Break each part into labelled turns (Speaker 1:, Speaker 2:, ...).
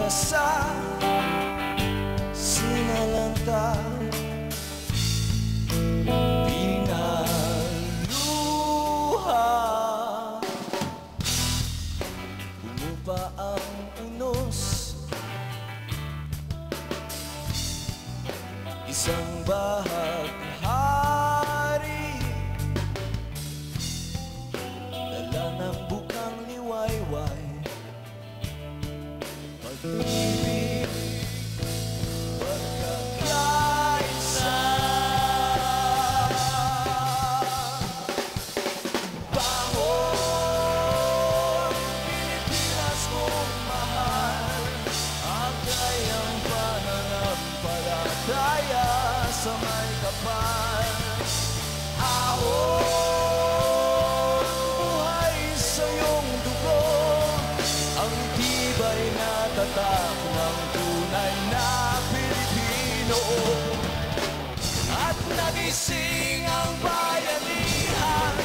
Speaker 1: sa sinalanta, pinaluha. Bumuba ang unos, isang bahaghari, dala ng bukang liwayway. Pag-ibig, pagkakaisa, bangon, Pilipinas kong mahal, agay ang pananampalataya sa may kapal. Ahon, buhay sa iyong dugo, ang tibay na tatak ng tunay na Pilipino. At nagising ang bayanihan,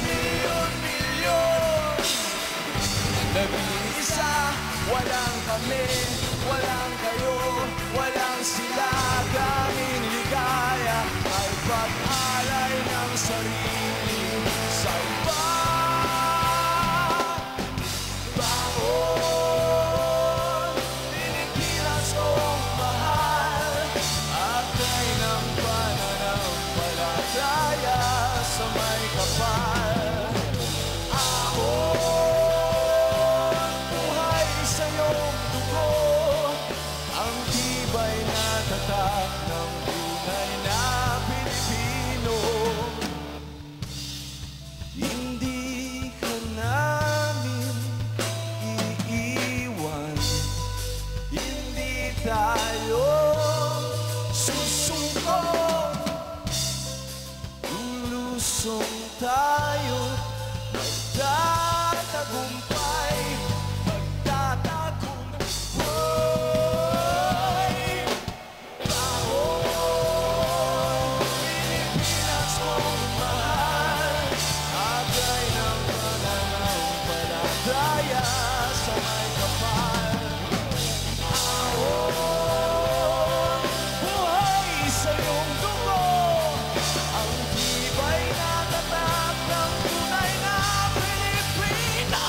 Speaker 1: milyon-milyon, nag-iisa, walang kami, walang kayo, walang sila. Kaming ligaya ay pag-alay ng sarili sa iba. Bangon, Pilipinas kong mahal, agay ng pananampalataya sa may kapal. Ahon, buhay sa iyong dugo, ang tibay na tatak ng tunay na Pilipino. Hindi ka namin iiwan, hindi tayo susuko, lulusong tayo, magtatagumpay, magtatagumpay. Bangon, Pilipinas kong mahal, agay ng pananampalataya sa may kapal. Ahon, buhay sa iyong dugo, ang tibay na tatak ng tunay na Pilipino.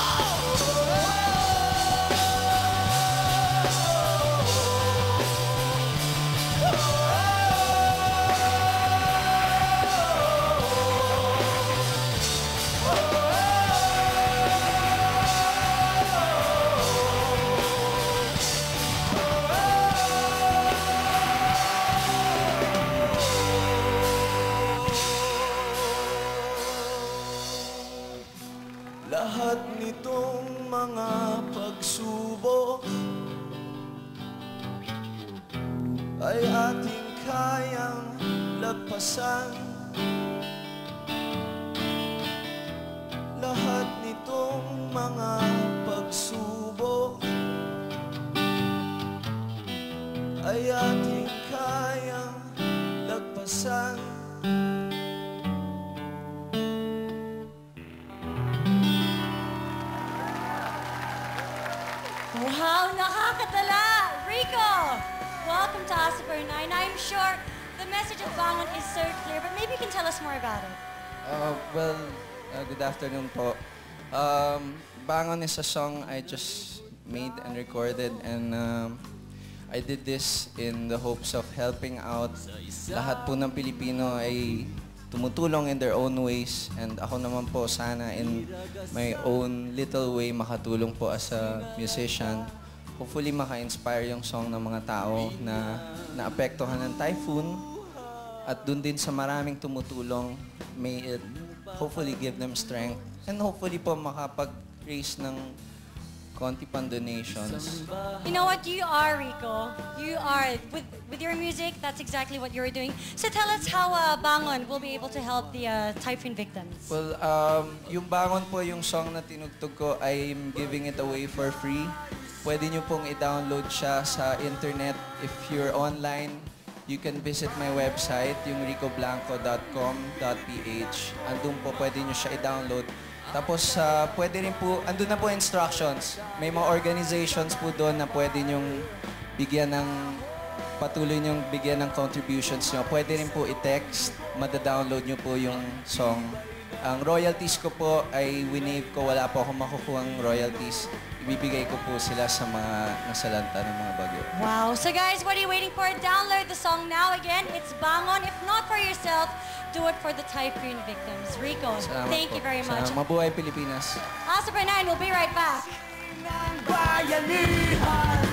Speaker 1: Lahat nitong mga pagsubok ay ating kayang lagpasan. Lahat nitong mga pagsubok ay ating kayang lagpasan.
Speaker 2: Wow, nakakatala! Rico! Welcome to Asa 9. I'm sure the message of Bangon is so clear, but maybe you can tell us more about it.
Speaker 3: Good afternoon po. Bangon is a song I just made and recorded, and I did this in the hopes of helping out. Lahat po ng Pilipino ay tumutulong in their own ways, and ako naman po sana in my own little way makatulong po as a musician. Hopefully maka-inspire yung song ng mga tao na naapektuhan ng typhoon, at dun din sa maraming tumutulong, may it hopefully give them strength, and hopefully po makapag-raise ng konti pang donations.
Speaker 2: You know what? You are, Rico. You are. With your music, that's exactly what you're doing. So tell us how Bangon will be able to help the typhoon victims.
Speaker 3: Well, yung Bangon po, yung song na tinugtog ko, I'm giving it away for free. Pwede nyo pong i-download siya sa internet. If you're online, you can visit my website, yung ricoblanco.com.ph. Andun po pwede nyo siya i-download. Tapos pwede rin po, andun na po instructions. May mga organizations po doon na pwede nyong bigyan ng, patuloy nyong bigyan ng contributions nyo. Pwede rin po i-text, mada-download nyo po yung song. Ang royalties ko po ay winave ko, wala po akong makukuhang royalties. Ibibigay ko po sila sa mga nasalanta ng mga bagyo.
Speaker 2: Wow. So guys, what are you waiting for? Download the song now. Again, it's Bangon. If not for yourself, do it for the typhoon victims. Rico,
Speaker 3: Salamat
Speaker 2: thank
Speaker 3: po.
Speaker 2: you very much.
Speaker 3: Salamat. Mabuhay Pilipinas.
Speaker 2: Asa for 9, we'll be right back.
Speaker 1: Bayanihan.